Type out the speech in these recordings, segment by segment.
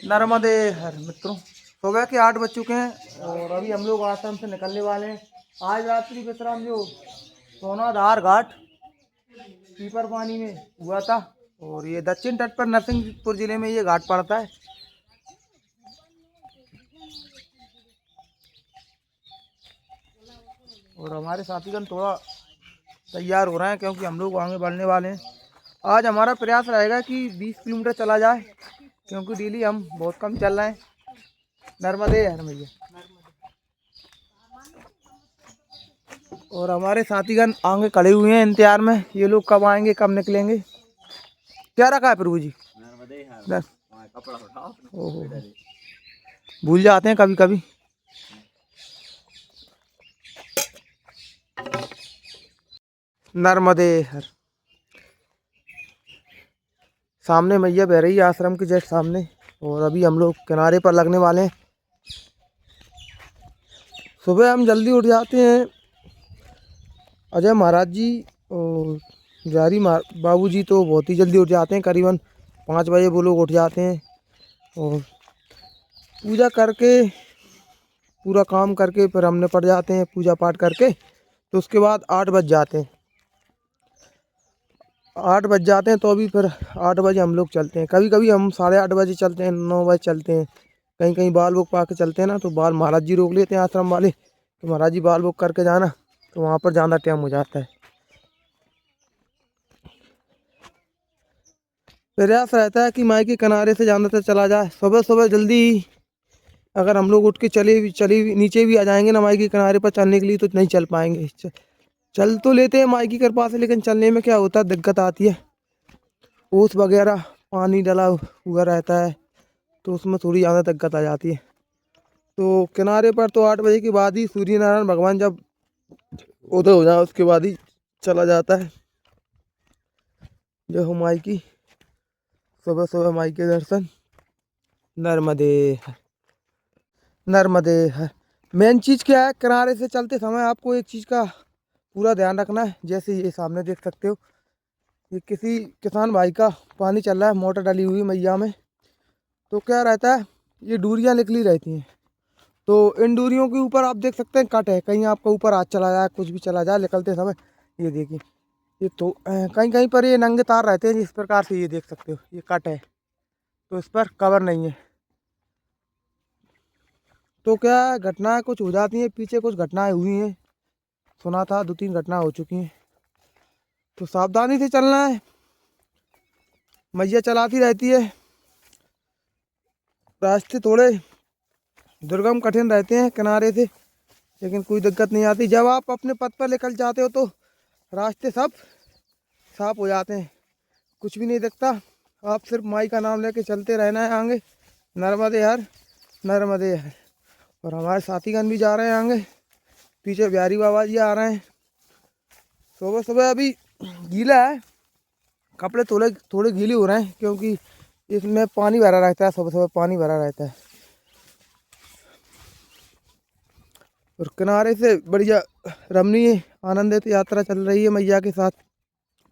नर्मदे हर मित्रों, सुबह के 8 बज चुके हैं और अभी हम लोग आश्रम से निकलने वाले हैं। आज रात्रि विश्राम जो सोनाधार घाट पीपर पानी में हुआ था और ये दक्षिण तट पर नरसिंहपुर जिले में ये घाट पड़ता है। और हमारे साथीगण थोड़ा तैयार हो रहे हैं क्योंकि हम लोग आगे बढ़ने वाले हैं। आज हमारा प्रयास रहेगा कि 20 किलोमीटर चला जाए क्योंकि डेली हम बहुत कम चल रहे हैं। नर्मदे हर मैया। और हमारे साथीगण आगे खड़े हुए हैं इंतजार में, ये लोग कब आएंगे कब निकलेंगे। क्या रखा है प्रभु जी? ओहो, भूल जाते हैं कभी कभी। नर्मदे हर। सामने मैया बह रही है आश्रम के जस्ट सामने और अभी हम लोग किनारे पर लगने वाले हैं। सुबह हम जल्दी उठ जाते हैं। अजय महाराज जी और जारी बाबू जी तो बहुत ही जल्दी उठ जाते हैं, करीबन 5 बजे वो लोग उठ जाते हैं और पूजा करके पूरा काम करके फिर हम निपट जाते हैं पूजा पाठ करके। तो उसके बाद 8 बज जाते हैं। 8 बज जाते हैं तो अभी फिर 8 बजे हम लोग चलते हैं। कभी कभी हम 8:30 बजे चलते हैं, 9 बजे चलते हैं। कहीं कहीं बाल बुक पा के चलते हैं ना, तो बाल महाराज जी रोक लेते हैं आश्रम वाले, तो महाराज जी बाल बुक करके जाना, तो वहाँ पर ज़्यादा टाइम हो जाता है। प्रयास रहता है कि माई के किनारे से ज़्यादातर चला जाए। सुबह सुबह जल्दी अगर हम लोग उठ के चले नीचे भी आ जाएंगे ना माई के किनारे पर चलने के लिए, तो नहीं चल पाएंगे। चल तो लेते हैं माई की कृपा से, लेकिन चलने में क्या होता है, दिक्कत आती है। ओस वगैरह पानी डला हुआ रहता है तो उसमें थोड़ी ज़्यादा दिक्कत आ जाती है। तो किनारे पर तो 8 बजे के बाद ही सूर्य नारायण भगवान जब उदय हो जाए उसके बाद ही चला जाता है। जय हो माई की। सुबह सुबह माई के दर्शन। नर्मदे है, नर्मदे है। मेन चीज़ क्या है, किनारे से चलते समय आपको एक चीज़ का पूरा ध्यान रखना है। जैसे ये सामने देख सकते हो, ये किसी किसान भाई का पानी चल रहा है, मोटर डली हुई मैया में। तो क्या रहता है, ये डूरियाँ निकली रहती हैं, तो इन डूरियों के ऊपर आप देख सकते हैं कट है। कहीं आपका ऊपर हाथ चला जाए, कुछ भी चला जाए निकलते समय, ये देखिए ये तो कहीं कहीं पर ये नंगे तार रहते हैं। जिस प्रकार से ये देख सकते हो, ये कट है तो इस पर कवर नहीं है। तो क्या घटनाएं कुछ हो जाती हैं, पीछे कुछ घटनाएं हुई हैं, सुना था 2-3 घटना हो चुकी हैं। तो सावधानी से चलना है, मैया चलाती रहती है। रास्ते थोड़े दुर्गम कठिन रहते हैं किनारे से, लेकिन कोई दिक्कत नहीं आती। जब आप अपने पथ पर निकल जाते हो तो रास्ते सब साफ हो जाते हैं, कुछ भी नहीं दिखता। आप सिर्फ माई का नाम लेके चलते रहना है आगे। नर्मदे हर, नर्मदे हर। और हमारे साथीगण भी जा रहे हैं आगे, पीछे बिहारी बाबा जी आ रहे हैं। सुबह सुबह अभी गीला है, कपड़े थोड़े थोड़े गीले हो रहे हैं क्योंकि इसमें पानी भरा रहता है, सुबह सुबह पानी भरा रहता है। और किनारे से बढ़िया रमणीय आनंदित यात्रा चल रही है मैया के साथ।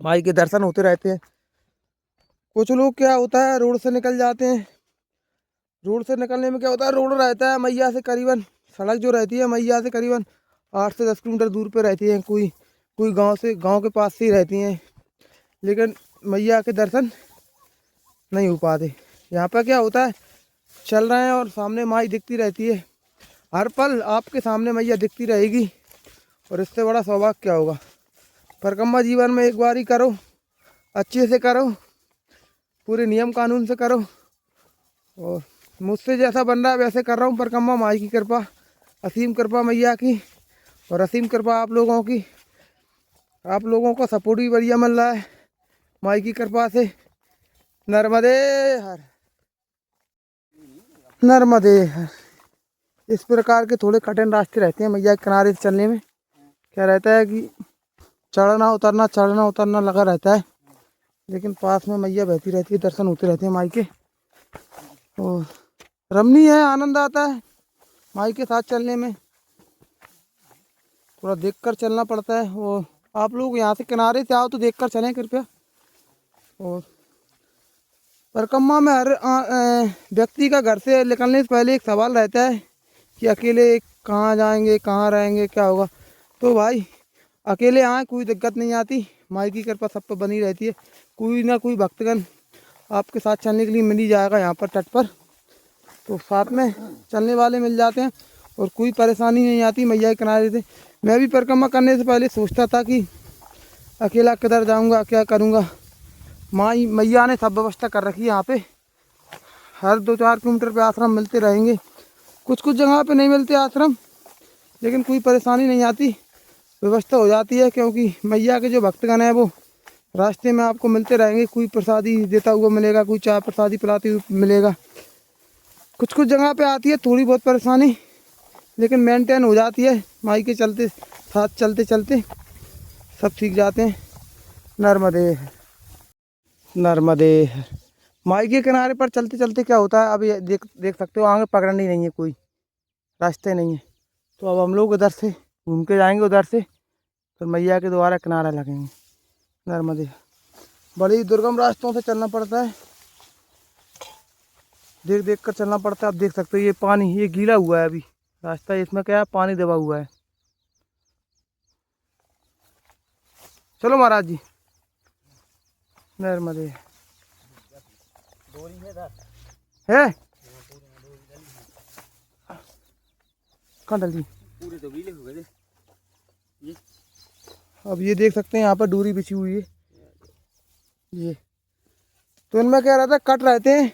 माई के दर्शन होते रहते हैं। कुछ लोग क्या होता है, रोड से निकल जाते हैं। रोड से निकलने में क्या होता है, रोड रहता है मैया से करीबन, सड़क जो रहती है मैया से करीबन 8 से 10 किलोमीटर दूर पे रहती है। कोई कोई गांव के पास से ही रहती हैं, लेकिन मैया के दर्शन नहीं हो पाते। यहाँ पर क्या होता है, चल रहे हैं और सामने माई दिखती रहती है। हर पल आपके सामने मैया दिखती रहेगी, और इससे बड़ा सौभाग्य क्या होगा। परिक्रमा जीवन में एक बार ही करो, अच्छे से करो, पूरे नियम कानून से करो। और मुझसे जैसा बन रहा है वैसे कर रहा हूँ परिक्रमा। माई की कृपा, असीम कृपा मैया की, और असीम कृपा आप लोगों की। आप लोगों का सपोर्ट भी बढ़िया मिल रहा है माई की कृपा से। नर्मदे हर, नर्मदे हर। इस प्रकार के थोड़े कठिन रास्ते रहते हैं मैया के किनारे से चलने में। क्या रहता है कि चढ़ना उतरना लगा रहता है, लेकिन पास में मैया बहती रहती है, दर्शन होते रहते हैं माई के। और रमणीय है, आनंद आता है माई के साथ चलने में। थोड़ा देखकर चलना पड़ता है। और आप लोग यहाँ से किनारे से आओ तो देखकर चलें कृपया। और परिक्रमा में हर व्यक्ति का घर से निकलने से पहले एक सवाल रहता है कि अकेले कहाँ जाएंगे, कहाँ रहेंगे, क्या होगा। तो भाई अकेले आए कोई दिक्कत नहीं आती, माई की कृपा सब पर बनी रहती है। कोई ना कोई भक्तगण आपके साथ चलने के लिए मिल ही जाएगा यहाँ पर तट पर, तो साथ में चलने वाले मिल जाते हैं और कोई परेशानी नहीं आती मैया के किनारे से। मैं भी परिक्रमा करने से पहले सोचता था कि अकेला किधर जाऊंगा, क्या करूंगा। माई मैया ने सब व्यवस्था कर रखी है यहाँ पे, हर 2-4 किलोमीटर पे आश्रम मिलते रहेंगे। कुछ कुछ जगह पे नहीं मिलते आश्रम, लेकिन कोई परेशानी नहीं आती, व्यवस्था हो जाती है। क्योंकि मैया के जो भक्तगण हैं वो रास्ते में आपको मिलते रहेंगे, कोई प्रसादी देता हुआ मिलेगा, कोई चाय प्रसादी पिलाते हुए मिलेगा। कुछ कुछ जगह पे आती है थोड़ी बहुत परेशानी, लेकिन मेंटेन हो जाती है। माई के चलते साथ चलते चलते सब सीख जाते हैं। नर्मदे नर्मदे। माई के किनारे पर चलते चलते क्या होता है, अभी देख सकते हो आगे पकड़नी नहीं है, कोई रास्ते नहीं है। तो अब हम लोग उधर से घूम के जाएंगे, उधर से फिर मैया के द्वारा किनारा लगेंगे। नर्मदे। बड़ी दुर्गम रास्तों से चलना पड़ता है, देख देख कर चलना पड़ता है। आप देख सकते हो ये पानी, ये गीला हुआ है अभी रास्ता, इसमें क्या है पानी दबा हुआ है। चलो महाराज जी। नर्मदे है कहाँ डली पूरे तो गीले हो गए। अब ये देख सकते हैं यहाँ पर डोरी बिछी हुई है ये, तो इनमें क्या रहता है कट रहते हैं,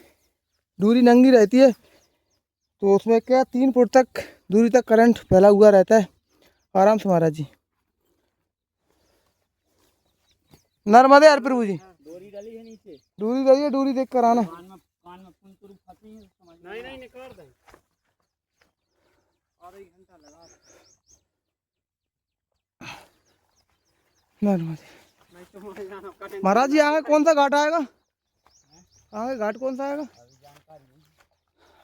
डोरी नंगी रहती है, तो उसमें क्या 3 फुट तक दूरी तक करंट फैला हुआ रहता है। आराम से महाराज जी। नर्मदे हर प्रभु जी। डोरी डाली है नीचे, डोरी डाली है, डोरी देख कर आना। कान में नहीं निकाल दे, आधा घंटा लगा। नर्मदे। महाराज जी आगे कौन सा घाट आएगा, आगे घाट कौन सा आएगा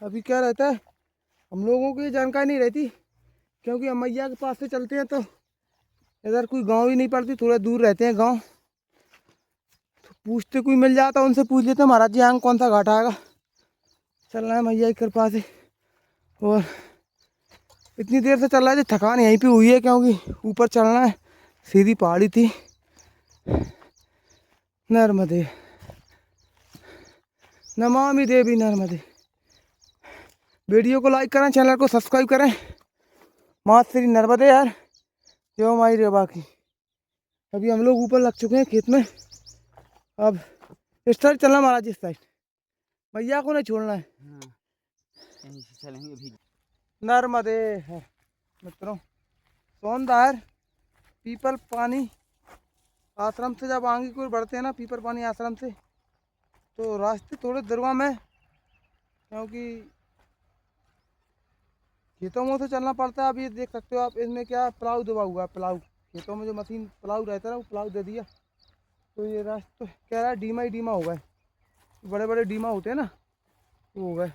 अभी क्या रहता है, हम लोगों को ये जानकारी नहीं रहती, क्योंकि हम मैया के पास से चलते हैं तो इधर कोई गांव ही नहीं पड़ती, थोड़ा दूर रहते हैं गांव। तो पूछते कोई मिल जाता उनसे पूछ लेते महाराज जी आगे कौन सा घाट आएगा। चलना है मैया की कृपा से, और इतनी देर से चल रहा है, थकान यहीं पे हुई है क्योंकि ऊपर चलना है, सीधी पहाड़ी थी। नर्मदे। नमामि देवी नर्मदे। वीडियो को लाइक करें, चैनल को सब्सक्राइब करें। माँ श्री नर्मदे यार, जो माई रेवा की। अभी हम लोग ऊपर लग चुके हैं खेत में, अब इस साइड चलना महाराज, इस साइड मैया को नहीं छोड़ना है। चलेंगे भी। नर्मदे है मित्रों, सोनदार पीपल पानी आश्रम से जब आगे को बढ़ते हैं ना, पीपल पानी आश्रम से, तो रास्ते थोड़े दुर्गम है, क्योंकि खेतों में तो चलना पड़ता है। अब ये देख सकते हो आप, इसमें क्या प्लाऊ दबा हुआ है, प्लाऊ खेतों में जो मशीन प्लाऊ रहता है वो प्लाऊ दे दिया, तो ये रास्ता कह रहा है डीमा ही डीमा हो गए, बड़े बड़े डीमा होते हैं ना वो हो गए।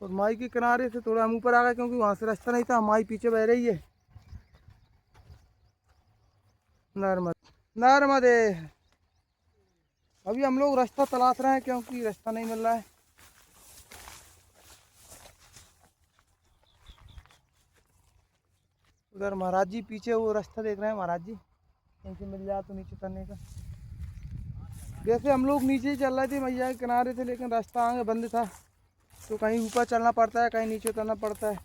और माई के किनारे से थोड़ा हम ऊपर आ गए, क्योंकि वहाँ से रास्ता नहीं था, माई पीछे बह रही है। नर्मदे। अभी हम लोग रास्ता तलाश रहे हैं, क्योंकि रास्ता नहीं मिल रहा है। उधर महाराज जी पीछे वो रास्ता देख रहे हैं, महाराज जी कहीं से मिल जाए तो नीचे उतरने का। जैसे हम लोग नीचे ही चल रहे थे मैया के किनारे से, लेकिन रास्ता आगे बंद था, तो कहीं ऊपर चलना पड़ता है, कहीं नीचे उतरना पड़ता है।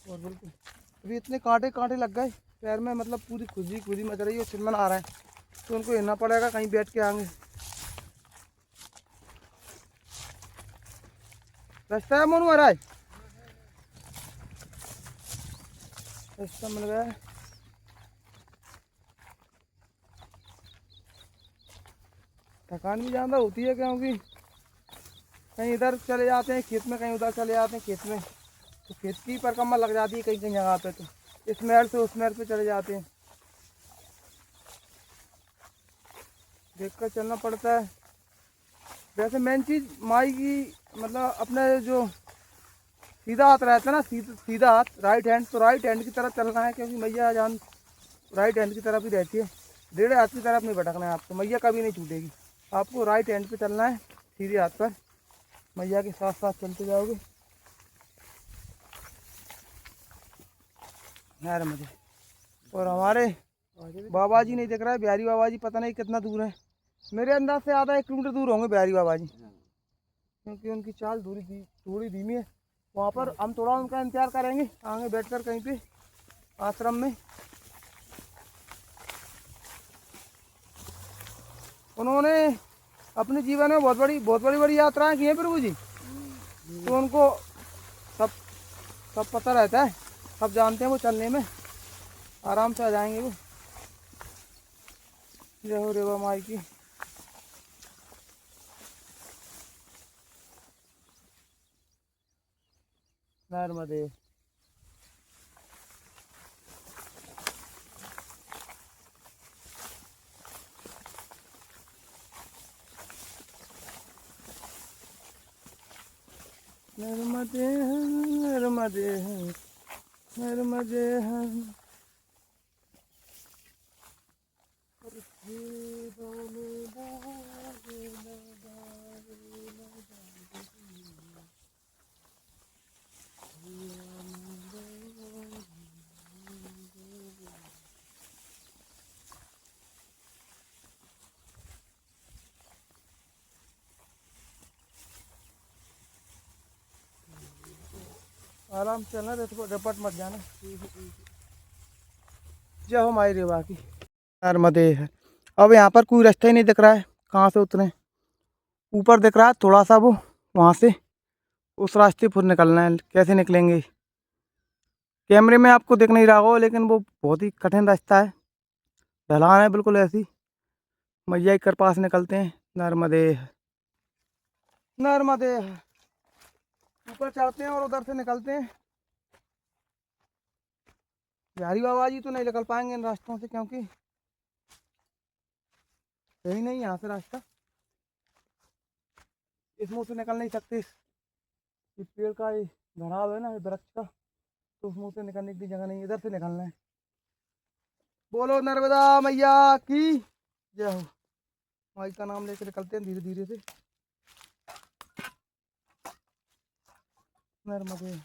और बिल्कुल अभी इतने कांटे कांटे लग गए पैर में, मतलब पूरी खुजी मच रही है, चिल्मन आ रहा है, तो उनको हिलना पड़ेगा कहीं बैठ के आगे। रास्ता है मोनू महाराज, रास्ता मिल गया है। थकान भी ज़्यादा होती है, क्योंकि कहीं इधर चले जाते हैं खेत में, कहीं उधर चले जाते हैं खेत में, तो खेत की परिक्रमा लग जाती है कहीं कहीं जगह पे, तो इस महल से उस महल पे चले जाते हैं, देख कर चलना पड़ता है। वैसे मेन चीज़ माई की, मतलब अपने जो सीधा हाथ रहता है ना, सीधा हाथ राइट हैंड, तो राइट हैंड की तरफ चलना है, क्योंकि मैया जान राइट हैंड की तरफ ही रहती है, डेढ़ हाथ की तरफ नहीं भटकना है आपको, मैया कभी नहीं छूटेगी, आपको राइट हैंड पे चलना है। सीधे हाथ पर मैया के साथ साथ चलते जाओगे। नर्मदे। और हमारे बाबा जी नहीं दिख रहा है, बिहारी बाबा जी पता नहीं कितना दूर है। मेरे अंदाज से आधा 1 किलोमीटर दूर होंगे बिहारी बाबा जी, क्योंकि उनकी चाल थोड़ी धीमी है। वहाँ पर हम थोड़ा उनका इंतजार करेंगे आगे बैठकर कहीं पे आश्रम में। उन्होंने अपने जीवन में बहुत बड़ी यात्राएं की हैं प्रभु जी, तो उनको सब सब पता रहता है, सब जानते हैं वो चलने में आराम से आ जाएंगे वो। जय हो रेवा माई की। नर्मदे। नर्मदे नर्मदे नर्मदे। आराम से चलना, रपट मत जाना। जय हो माई रेवा की। नर्मदे है। अब यहाँ पर कोई रास्ता ही नहीं दिख रहा है, कहाँ से उतरे। ऊपर दिख रहा है थोड़ा सा वो, वहाँ से उस रास्ते पर निकलना है। कैसे निकलेंगे, कैमरे में आपको दिख नहीं रहा होगा, लेकिन वो बहुत ही कठिन रास्ता है, ढलान है बिल्कुल ऐसी। मैया के पास निकलते हैं। नर्मदे नर्मदे। ऊपर चढ़ते हैं और उधर से निकलते हैं। बिहारी बाबा जी तो नहीं निकल पाएंगे इन रास्तों से, क्योंकि यही नहीं यहाँ से रास्ता। इस मुँह से निकल नहीं सकते, इस पेड़ का ये घराव है ना, ये वृक्ष का, तो उस मुँह से निकलने की जगह नहीं, इधर से निकलना है। बोलो नर्मदा मैया की जय हो। माई का नाम लेकर निकलते हैं धीरे धीरे से। नर्मदे।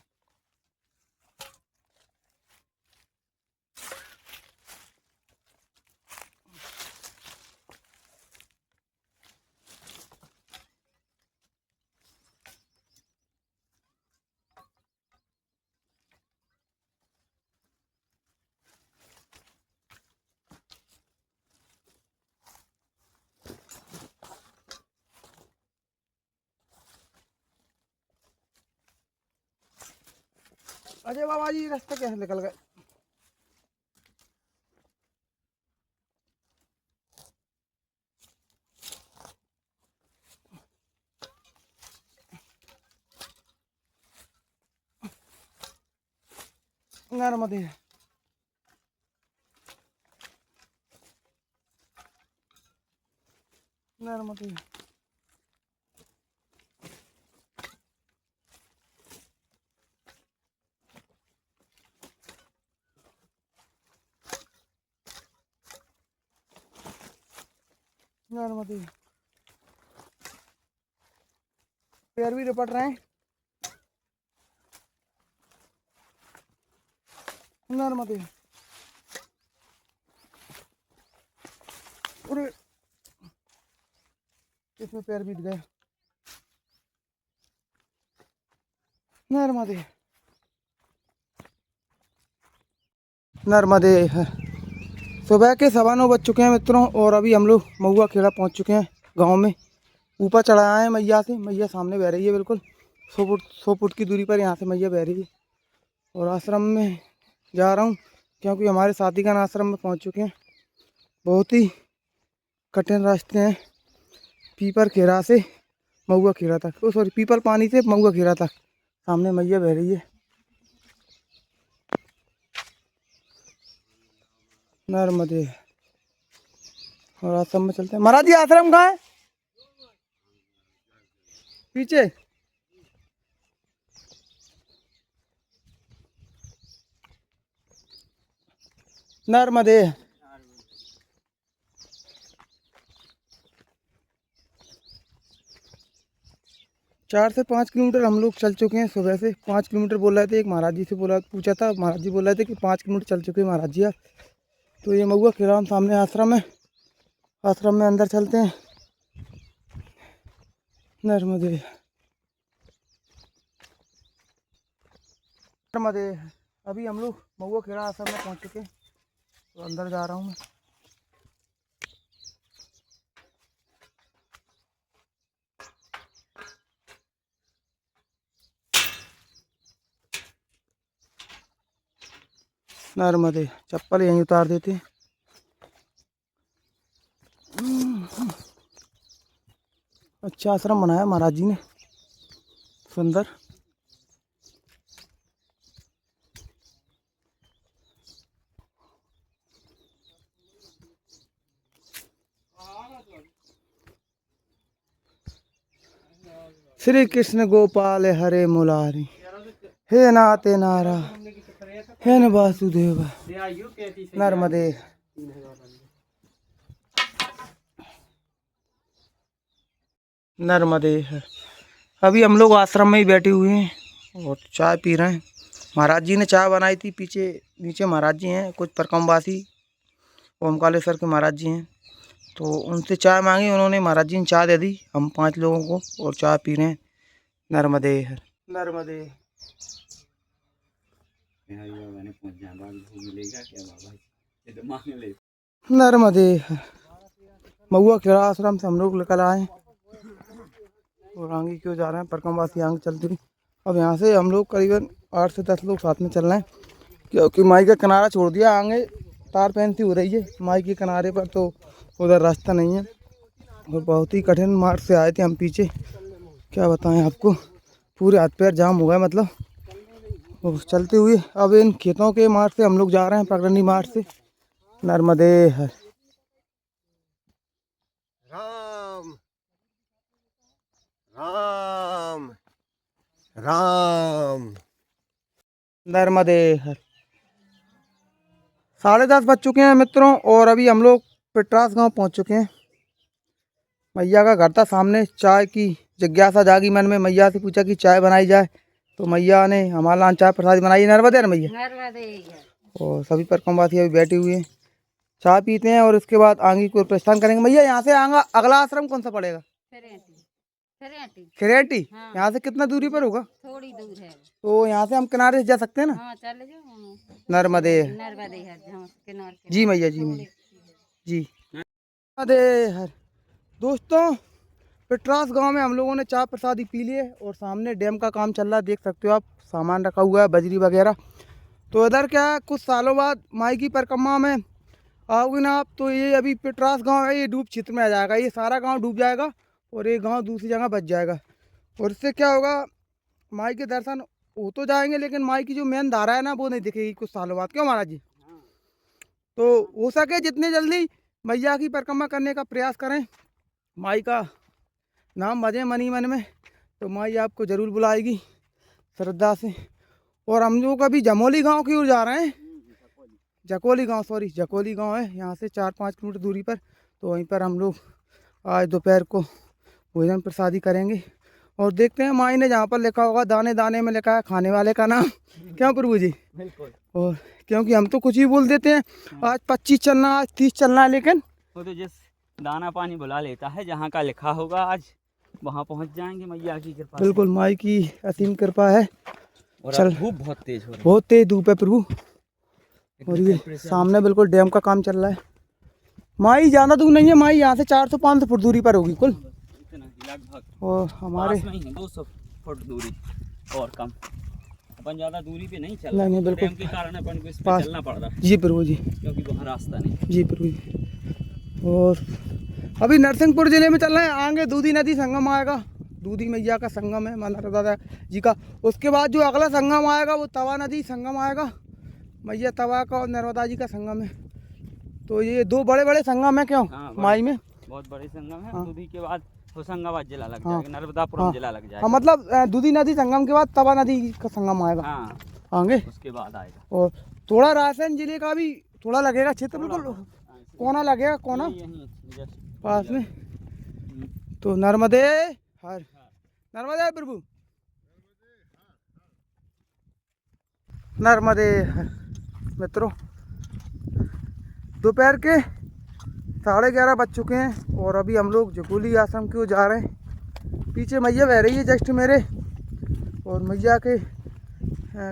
अजय बाबा जी रास्ते कैसे निकल गए। नर्मदे। नर्मदे। नर्मदे। पैर भी रपट रहे हैं। नर्मदे। अरे इसमें पैर बीत गए। नर्मदे। नर्मदे है। सुबह के 9:15 बज चुके हैं मित्रों, और अभी हम लोग महुआ खेड़ा पहुंच चुके हैं गांव में। ऊपर चढ़ाया है मैया से, मैया सामने बह रही है बिल्कुल 100 फुट की दूरी पर, यहाँ से मैया बह रही है। और आश्रम में जा रहा हूँ, क्योंकि हमारे साथीगण आश्रम में पहुँच चुके हैं। बहुत ही कठिन रास्ते हैं, पीपर खेड़ा से महुआ खेड़ा तक, ओ सॉरी पीपल पानी से महुआ खेड़ा तक। सामने मैया बह रही है। नर्मदे। और आश्रम में चलते हैं। महाराज जी आश्रम कहाँ है, पीछे। नर्मदे। 4 से 5 किलोमीटर हम लोग चल चुके हैं। सुबह से 5 किलोमीटर बोल रहे थे। एक महाराज जी से पूछा था, महाराज जी बोल रहे थे कि 5 किलोमीटर चल चुके हैं महाराज जी आप। तो ये महुआ खिराम सामने आश्रम है, आश्रम में अंदर चलते हैं। नर्मदे नर्मदे। अभी हम लोग महुआ खिरा आश्रम में पहुँच चुके हैं, तो अंदर जा रहा हूँ मैं। नर्मदे। चप्पल यहीं उतार देते हैं। अच्छा आश्रम बनाया महाराज जी ने, सुंदर। श्री कृष्ण गोपाल हरे मुरारी, हे नाते नारा, हे न वासुदेव। नर्मदे। नर्मदे। अभी हम लोग आश्रम में ही बैठे हुए हैं और चाय पी रहे हैं। महाराज जी ने चाय बनाई थी। पीछे नीचे महाराज जी हैं, कुछ परकमवासी ओमकालेश्वर के महाराज जी हैं। तो उनसे चाय मांगी, उन्होंने महाराज जी ने चाय दे दी हम 5 लोगों को, और चाय पी रहे हैं। नर्मदे। नर्मदे। नर्मदे। महुआ खिरा आश्रम से हम लोग निकल आए और आगे क्यों जा रहे हैं, परकमवासी आगे चलते हुए। अब यहाँ से हम लोग करीबन 8 से 10 लोग साथ में चल रहे हैं, क्योंकि माई का किनारा छोड़ दिया। आगे तार पैंती हो रही है माई के किनारे पर, तो उधर रास्ता नहीं है और बहुत ही कठिन मार्ग से आए थे हम पीछे। क्या बताएं आपको, पूरे हाथ पैर जाम हो गए मतलब। और चलते हुए अब इन खेतों के मार्ग से हम लोग जा रहे हैं, पगडंडी मार्ग से। नर्मदे हर। राम राम राम। नर्मदे हर। 10:30 बज चुके हैं मित्रों, और अभी हम लोग पिटरास गांव पहुंच चुके हैं। मैया का घर था सामने। चाय की जिज्ञासा जागी मन में, मैया से पूछा कि चाय बनाई जाए, तो मैया ने हमारे यहाँ चाय प्रसाद बनाई। नर्मदे है मैया। और सभी परकमवासी अभी बैठे हुए हैं, चाय पीते हैं और उसके बाद आगे को प्रस्थान करेंगे। मैया यहाँ से आगे अगला आश्रम कौन सा पड़ेगा? खिरेटी। हाँ। यहाँ से कितना दूरी पर होगा? थोड़ी दूर है। तो यहाँ से हम किनारे से जा सकते हैं ना? हाँ चले जाओ। नर्मदे। नर्मदे है जहाँ किनारे जी मैया, जी मैया जी। नर्मदे हर। दोस्तों पिटरास गांव में हम लोगों ने चाय प्रसादी पी लिए और सामने डैम का काम चल रहा है, देख सकते हो आप। सामान रखा हुआ है, बजरी वगैरह। तो इधर क्या है, कुछ सालों बाद माई की परिक्रमा में आओगे ना आप, तो ये अभी पिटरास गांव है, ये डूब क्षेत्र में आ जाएगा। ये सारा गांव डूब जाएगा और ये गांव दूसरी जगह बच जाएगा। और इससे क्या होगा, माई के दर्शन हो तो जाएंगे, लेकिन माई की जो मेन धारा है ना, वो नहीं दिखेगी कुछ सालों बाद। क्यों महाराज जी? तो हो सके जितनी जल्दी मैया की परिक्रमा करने का प्रयास करें, माई का नाम बजे मन ही मन में, तो माई आपको ज़रूर बुलाएगी श्रद्धा से। और हम लोग अभी जमोली गांव की ओर जा रहे हैं। जकोली गांव, सॉरी जकोली गांव है यहाँ से 4-5 किलोमीटर दूरी पर। तो वहीं पर हम लोग आज दोपहर को भोजन प्रसादी करेंगे और देखते हैं माई ने जहाँ पर लिखा होगा, दाने दाने में लिखा है खाने वाले का नाम। क्यों प्रभु जी? बिल्कुल। और क्योंकि हम तो कुछ ही बोल देते हैं, आज 25 चलना, आज 30 चलना है, लेकिन वो तो जिस दाना पानी बुला लेता है, जहाँ का लिखा होगा आज वहाँ पहुँच जाएंगे मैया की कृपा से। बिल्कुल माई की असीम कृपा है। और चल, धूप बहुत तेज हो रही है, बहुत तेज धूप है प्रभु। और ये सामने बिल्कुल डैम का काम चल रहा है। माई ज़्यादा दूर नहीं है, माई यहाँ से 400-500 फुट दूरी पर होगी कुल। इतना लगभग और हमारे पास में ही है, 200 फुट दूरी और कम। अपन ज़्यादा दूरी पे नहीं चल नहीं, रहे, बिल्कुल। डैम के कारण अपन को इस पे पास चलना पड़ रहा है, जी प्रभु जी, क्योंकि वहाँ रास्ता नहीं। जी प्रभु जी। और अभी नरसिंहपुर जिले में चल रहे हैं। आगे दूधी नदी संगम आएगा, दूधी मैया का संगम है, माँ नर्मदा जी का। उसके बाद जो अगला संगम आएगा वो तवा नदी संगम आएगा, मैया तवा का और नर्मदा जी का संगम है। तो ये 2 बड़े बड़े संगम है। क्यों हाँ, माई में बहुत बड़े संगम है। हाँ। दूधी के बाद होशंगाबाद जिला लग हाँ। जाएगा, नर्मदापुरम हाँ। जिला लग हाँ, जाएगा। मतलब दूधी नदी संगम के बाद तवा नदी का संगम आएगा हाँ, आगे। उसके बाद आएगा। और थोड़ा रायसेन जिले का भी थोड़ा लगेगा क्षेत्र, बिल्कुल कोना लगेगा, कोना यहीं पास में। तो नर्मदे हर। नर्मदे प्रभु, नर्मदे। मित्रों, दोपहर के 11:30 बज चुके हैं और अभी हम लोग जकोली आश्रम की ओर जा रहे हैं। पीछे मैया बह रही है जस्ट मेरे, और मैया के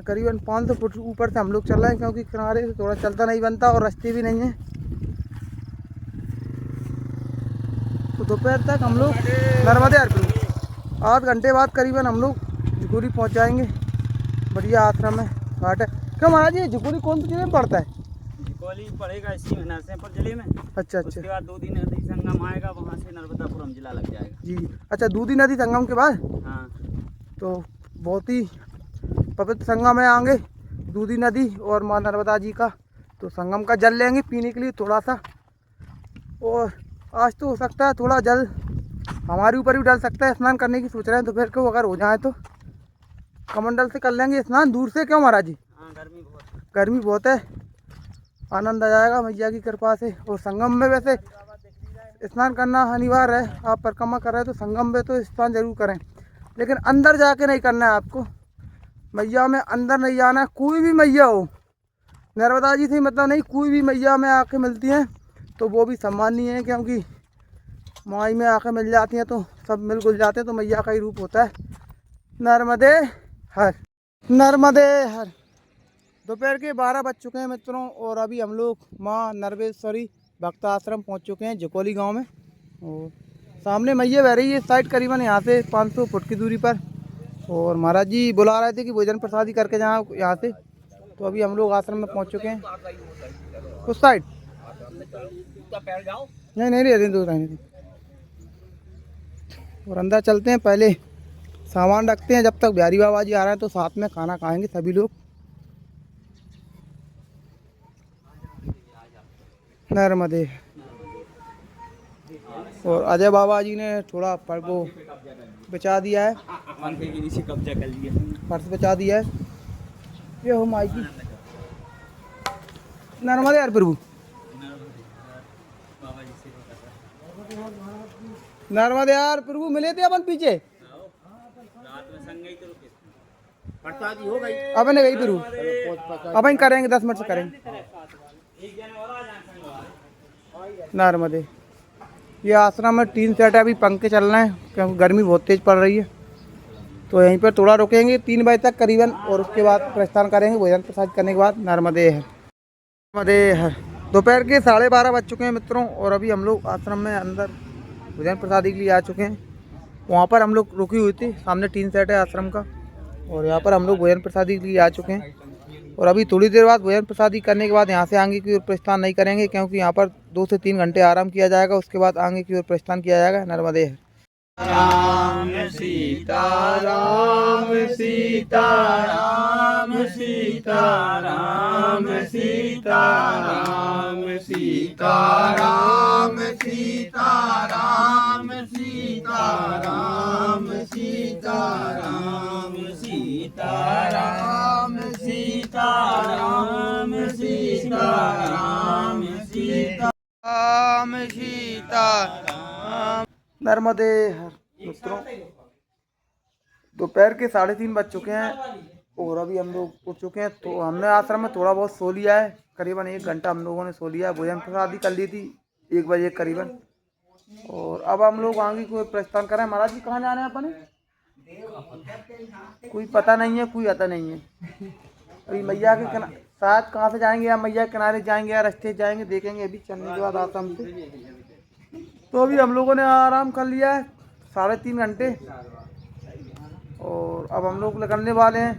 करीबन 500 फुट ऊपर से हम लोग चल रहे हैं, क्योंकि किनारे से थोड़ा चलता नहीं बनता और रास्ते भी नहीं है। तो दोपहर तक हम लोग नर्मदे प्रभु 8 घंटे बाद करीबन हम लोग जकोली पहुंच जाएंगे। बढ़िया आश्रम है, घाट है। क्यों महाराज जी, जकोली कौन सी जगह में पड़ता है? जकोली पड़ेगा इसी में नरसिंहपुर जिले में। अच्छा अच्छा उसके बाद दूधी नदी संगम आएगा, वहाँ से नर्मदापुरम जिला लग जाएगा जी। अच्छा, दूधी नदी संगम के बाद? हाँ। तो बहुत ही पवित्र संगम है आगे, दूधी नदी और माँ नर्मदा जी का। तो संगम का जल लेंगे पीने के लिए थोड़ा सा, और आज तो हो सकता है थोड़ा जल हमारे ऊपर भी डल सकता है। स्नान करने की सोच रहे हैं दोपहर को, अगर हो जाए तो कमंडल से कर लेंगे स्नान दूर से। क्यों महाराज जी? हाँ, गर्मी बहुत है, आनंद आ जाएगा मैया की कृपा से। और संगम में वैसे स्नान करना अनिवार्य है, आप परिक्रमा कर रहे हैं तो संगम में तो स्नान जरूर करें, लेकिन अंदर जाके नहीं करना है आपको। मैया में अंदर नहीं जाना है। कोई भी मैया हो, नर्मदा जी से मतलब नहीं, कोई भी मैया में आके मिलती हैं तो वो भी सम्माननीय है, क्योंकि माई में आके मिल जाती हैं तो सब मिल जुल जाते हैं। तो मैया का ही रूप होता है। नर्मदे हर, नर्मदे हर। दोपहर के 12 बज चुके हैं मित्रों, और अभी हम लोग माँ नर्वेश्वरी भक्त आश्रम पहुँच चुके हैं जकोली गांव में। और सामने मैया बह रही है इस साइड, करीबन यहाँ से 500 फुट की दूरी पर। और महाराज जी बुला रहे थे कि भोजन प्रसादी करके जाओ यहाँ से। तो अभी हम लोग आश्रम में पहुँच चुके हैं। उस साइड नहीं नहीं रहने दो, रहने दो। और अंदर चलते हैं, पहले सामान रखते हैं जब तक बिहारी बाबा जी आ रहे हैं, तो साथ में खाना खाएंगे सभी लोग। नर्मदे। और अजय बाबा जी ने थोड़ा वो बचा दिया है, पंखे के नीचे कब्जा कर लिया, फर्श बचा दिया है। ये हो माई की नर्मदे यार प्रभु, नर्मदे यार प्रभु। मिले थे अपन पीछे, रात में संग गई तो रुके। प्रसादी हो गई। अपन गई प्रभु, अपन करेंगे 10 मिनट से करेंगे। नर्मदे। ये आश्रम में 3 सेट है, अभी पंखे चल रहे हैं क्योंकि गर्मी बहुत तेज पड़ रही है। तो यहीं पर थोड़ा रुकेंगे 3 बजे तक करीबन, और उसके बाद प्रस्थान करेंगे भोजन प्रसाद करने के बाद। नर्मदे है, नर्मदे है। दोपहर के 12:30 बज चुके हैं मित्रों, और अभी हम लोग आश्रम में अंदर भोजन प्रसादी के लिए आ चुके हैं। वहाँ पर हम लोग रुकी हुई थी, सामने 3 सेट है आश्रम का, और यहाँ पर हम लोग भोजन प्रसादी के लिए आ चुके हैं। और अभी थोड़ी देर बाद भोजन प्रसादी करने के बाद यहाँ से आगे की ओर प्रस्थान नहीं करेंगे, क्योंकि यहाँ पर 2 से 3 घंटे आराम किया जाएगा। उसके बाद आगे की ओर प्रस्थान किया जाएगा। नर्मदे है। राम सीता राम सीता राम सीता राम सीता राम सीता राम सीता राम सीता राम सीता राम सीता राम सीता राम सीता राम सीता राम सीता राम। नर्मदे हर। मित्रों, दोपहर के 3:30 बज चुके हैं, और अभी हम लोग उठ चुके हैं। तो हमने आश्रम में थोड़ा बहुत सो लिया है, करीबन 1 घंटा हम लोगों ने सो लिया है। भोजन प्रसादी कर ली थी 1 बजे करीबन, और अब हम लोग आगे कोई प्रस्थान करें। महाराज जी कहाँ जाना है अपने? कोई पता नहीं है, कोई आता नहीं है। अभी मैया के शायद कहाँ से जाएंगे, या मैया के किनारे जाएंगे या रास्ते जाएंगे, देखेंगे अभी चलने के बाद आश्रम से। तो अभी हम लोगों ने आराम कर लिया है 3.5 घंटे, और अब हम लोग निकलने वाले हैं।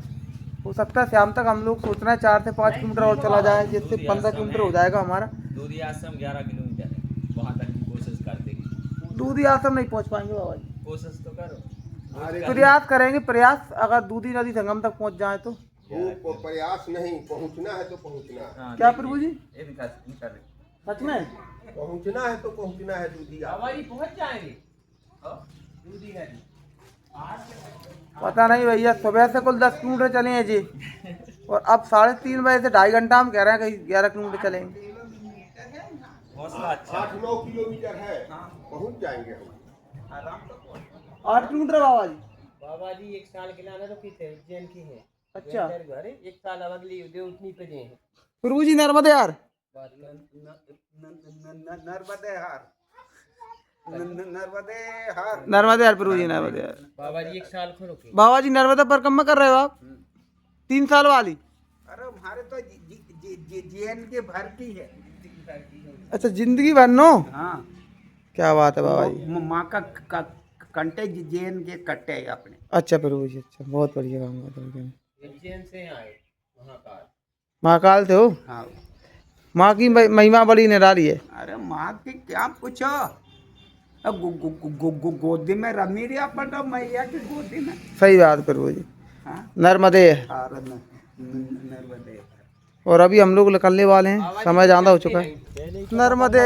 हो सकता है शाम तक हम लोग सोच रहे हैं 4 से 5 किलोमीटर और चला जाए, जिससे 15 किलोमीटर हो जाएगा हमारा। दूधी आश्रम 11 किलोमीटर है, वहाँ तक की कोशिश करते हैं। दूधी आश्रम नहीं पहुँच पाएंगे बाबा जी, कोशिश तो करो, प्रयास करेंगे, प्रयास। अगर दूधी नदी संगम तक पहुँच जाए तो। वो प्रयास नहीं, पहुंचना है तो पहुंचना है। क्या प्रभु जी? सच में पहुंचना है तो पहुंचना है। दूधी पहुँच जाएंगे। पता नहीं भैया, सुबह से कुल 10 किलोमीटर चले हैं जी, और अब 3:30 बजे से 2.5 घंटा हम कह रहे हैं कहीं 11 किलोमीटर चलेंगे। 8-9 किलोमीटर है, पहुंच जाएंगे हम। 8 किलोमीटर बाबा जी? बाबा जी 1 साल के लाना तो थे उज्जैन की है। अच्छा घर 1 साल अब अगली उतनी पे जे हैं। प्रभु जी नर्मदे यार नर्मदे यार प्रभु जी नर्मदे यार बाबा जी 1 साल खो रुके। बाबा जी नर्मदा परिक्रमा कर रहे हो आप 3 साल वाली। अरे हमारे तो जीएन के भर की है। अच्छा जिंदगी भर नो हाँ क्या बात है बाबा जी। माँ का कंटे जीएन के कट्टे है अपने। अच्छा प्रभु जी अच्छा बहुत बढ़िया काम करते हैं। उज्जैन से आए महाकाल। महाकाल थे हो हाँ माँ की महिमा बड़ी निराली है। अरे माँ की क्या पूछो गोदी में रमी रही अपन तो मैया की गोदी में। सही बात प्रभु जी हाँ नर्मदे अरे नर्मदे। और अभी हम लोग निकलने वाले हैं समय ज़्यादा हो चुका है। नर्मदे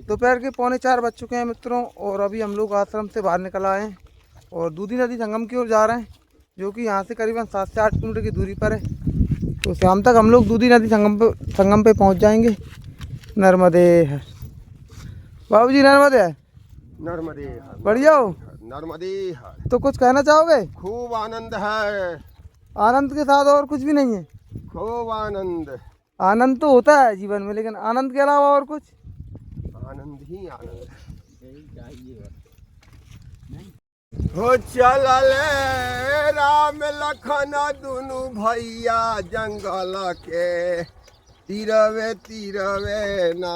दोपहर के 3:45 बज चुके हैं मित्रों और अभी हम लोग आश्रम से बाहर निकल आए हैं और दूधी नदी संगम की ओर जा रहे हैं जो कि यहाँ से करीबन 7 से 8 किलोमीटर की दूरी पर है। तो शाम तक हम लोग दूधी नदी संगम पे पहुँच जाएंगे। नर्मदे हर बाबू जी नर्मदे हर नर्मदे हर, बढ़िया हो नर्मदे हर। तो कुछ कहना चाहोगे? खूब आनंद है, आनंद के साथ और कुछ भी नहीं है? खूब आनंद। आनंद तो होता है जीवन में लेकिन आनंद के अलावा और कुछ? आनंद ही आनंद। हो चलल राम लखन दुनु भैया जंगल के तीरवे ना।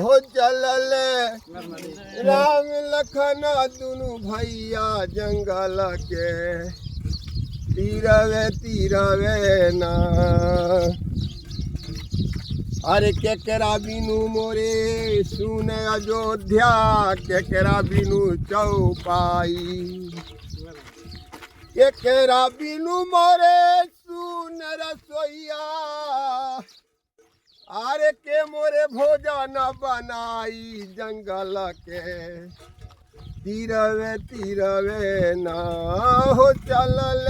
हो चलल राम लखन दुनु भैया जंगल के तीरवे ना। अरे केकरा बिनु मोरे सुन अयोध्या केकरा बिनु चौपाई। केकरा बिनु मोरे सुन रसोईया अरे के मोरे भोजन बनाई जंगल के तीरवे ना। हो चलल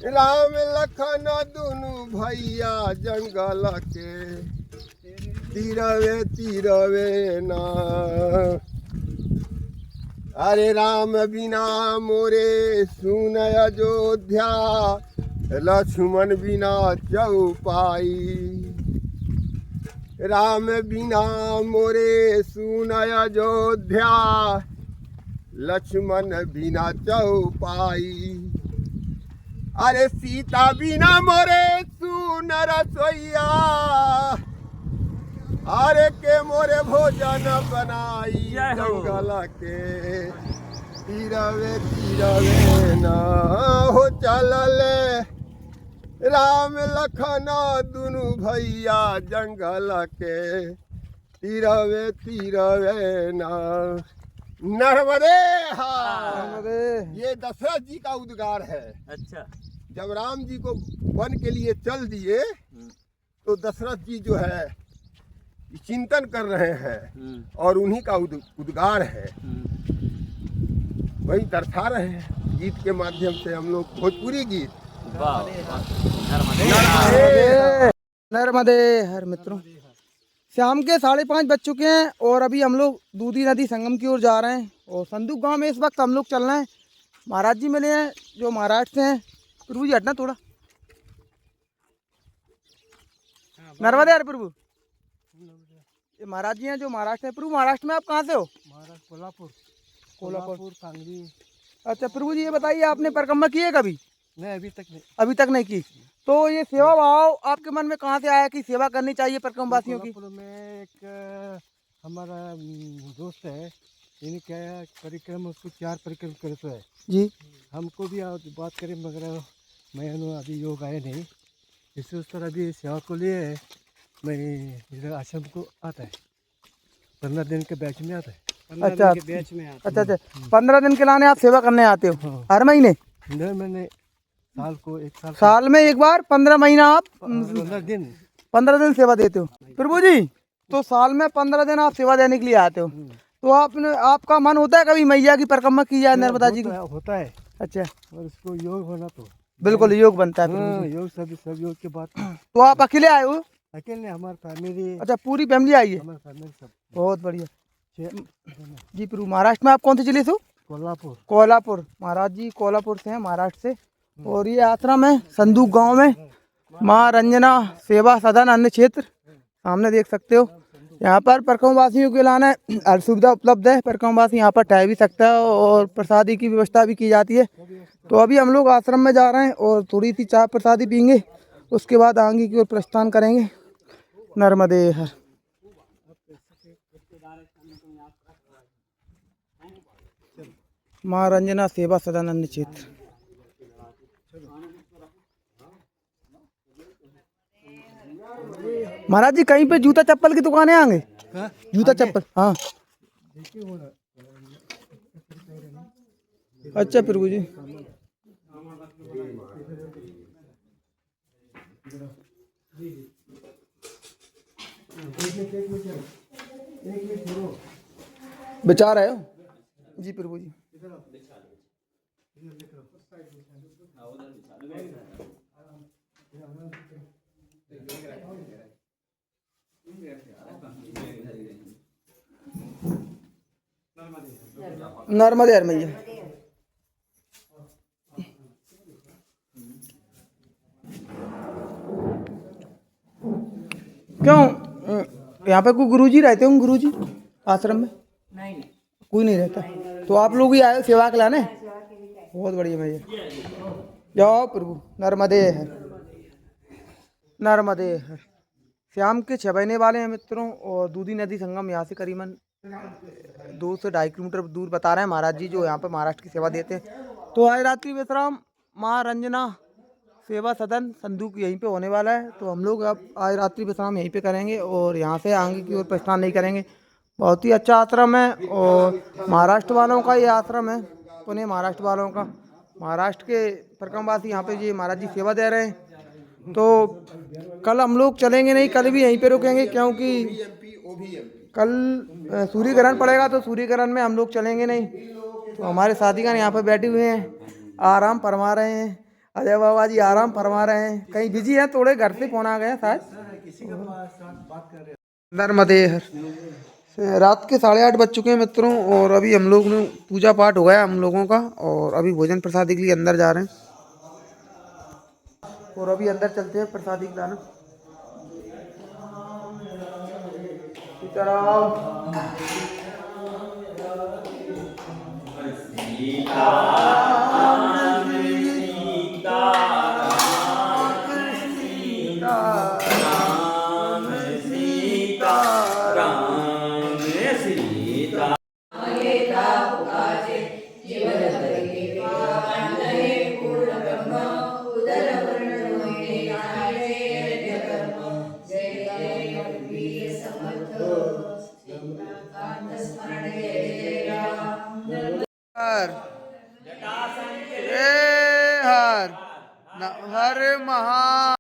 राम लखन दुनु भैया जंगल के तीरवे ना। अरे राम बिना मोरे सुन अयोध्या लक्ष्मण बिना चौपाई। राम बिना मोरे सुन अयोध्या लक्ष्मण बिना चौपाई। अरे सीता बिना मोरे सुन रसोईया अरे के मोरे भोजन बनाई जंगल के तीरवे ना। हो चलल राम लखन दुनु भैया जंगल के तीरवे ना। नर्मदे हार। नर्मदे ये दशरथ जी का उद्गार है। अच्छा जब राम जी को वन के लिए चल दिए तो दशरथ जी जो है चिंतन कर रहे हैं और उन्हीं का उद्गार है वही दर्शा रहे हैं गीत के माध्यम से हम लोग भोजपुरी गीत। वाह नर्मदे हर मित्रों शाम के 5:30 बज चुके हैं और अभी हम लोग दूधी नदी संगम की ओर जा रहे हैं और संदूक गांव में इस वक्त हम लोग चल रहे हैं। महाराज जी मिले हैं जो महाराष्ट्र से हैं। प्रभु जी हटना थोड़ा। नर्मदे यार प्रभु ये महाराज जी हैं जो महाराष्ट्र हैं। प्रभु महाराष्ट्र में आप कहाँ से हो? महाराष्ट्र कोल्हापुर सांगली। अच्छा प्रभु जी ये बताइए आपने परिक्रमा की है कभी? नहीं अभी तक नहीं। अभी तक नहीं की। तो ये सेवा भाव आपके मन में कहाँ से आया कि सेवा करनी चाहिए परिक्रमा वासियों की? कोल्हापुर में एक हमारा दोस्त है इन्हें क्या है परिक्रम उसको 4 परिक्रम करते है जी हमको भी बात करें मगर मैं अभी योग आया नहीं इससे उस तरह अभी सेवा को लिए मैं इधर आश्रम को आता है 15 दिन के बैच में आता है। 15 अच्छा दिन के बैच में आता अच्छा अच्छा 15 दिन के लाने आप सेवा करने आते हो? हाँ। हर महीने? है। मैंने साल को 1 साल साल में एक बार 15 महीना आप 15 दिन सेवा देते हो? प्रभु जी तो साल में 15 दिन आप सेवा देने के लिए आते हो तो आपने आपका मन होता है कभी मैया की परिक्रमा की जाए नर्मदा जी की? होता है। अच्छा और इसको योग होना तो बिल्कुल योग बनता है प्रभु जी। योग सब योग के बाद तो आप अकेले आए हो? अकेले हमारी फैमिली अच्छा पूरी फैमिली आई है। हमारी फैमिली सब बहुत बढ़िया 6 जी। प्रभु महाराष्ट्र में आप कौन से जिले से हो? कोल्हापुर। कोल्हापुर, महाराज जी कोल्हापुर से हैं, महाराष्ट्र से। और ये आश्रम है संदूक गांव में, माँ रंजना सेवा सदन अन्न क्षेत्र, सामने देख सकते हो। यहाँ पर परकम वासियों के लिए हर सुविधा उपलब्ध है। परकम वासी यहाँ पर ठहर भी सकता है और प्रसादी की व्यवस्था भी की जाती है। तो अभी हम लोग आश्रम में जा रहे हैं और थोड़ी सी चाय प्रसादी पीएंगे, उसके बाद आगे की ओर प्रस्थान करेंगे। नर्मदे हर। माँ रंजना सेवा सदन अन्न क्षेत्र। महाराज जी कहीं पे जूता चप्पल की दुकानें आएंगे? जूता चप्पल, हाँ। अच्छा प्रभु जी। बचा रहे हो जी प्रभु जी। नर्मदे हर मैया। क्यों यहाँ पे कोई गुरुजी रहते होंगे? गुरुजी आश्रम में नहीं कोई नहीं रहता, तो आप लोग ही आए हो सेवा के लाने? बहुत बढ़िया भैया, जाओ प्रभु। नर्मदे हर, नर्मदे हर। शाम के 6 बजने वाले हैं मित्रों, और दूधी नदी संगम यहाँ से करीबन 2 से 2.5 किलोमीटर दूर बता रहे हैं महाराज जी, जो यहाँ पे महाराष्ट्र की सेवा देते हैं। तो आज रात्रि विश्राम माँ रंजना सेवा सदन संदूक यहीं पे होने वाला है। तो हम लोग अब आज रात्रि विश्राम यहीं पे करेंगे और यहाँ से आगे की ओर प्रस्थान नहीं करेंगे। बहुत ही अच्छा आश्रम है और महाराष्ट्र वालों का ये आश्रम है, पुणे महाराष्ट्र वालों का। महाराष्ट्र के परकमवासी यहाँ पे ये महाराज जी सेवा दे रहे हैं। तो कल हम लोग चलेंगे नहीं, कल भी यहीं पे रुकेंगे, क्योंकि कल सूर्य ग्रहण पड़ेगा, तो सूर्य ग्रहण में हम लोग चलेंगे नहीं। तो हमारे साथीगण यहाँ पे बैठे हुए हैं, आराम फरमा रहे हैं। अजय बाबा जी आराम फरमा रहे हैं, कहीं बिजी हैं, थोड़े घर से फोन आ गए शायद। नर्मदे हर। रात के 8:30 बज चुके हैं मित्रों, और अभी हम लोग ने पूजा पाठ हो गया हम लोगों का, और अभी भोजन प्रसादी के लिए अंदर जा रहे हैं। और अभी अंदर चलते हैं प्रसादी खिलाना। हर हर हर महा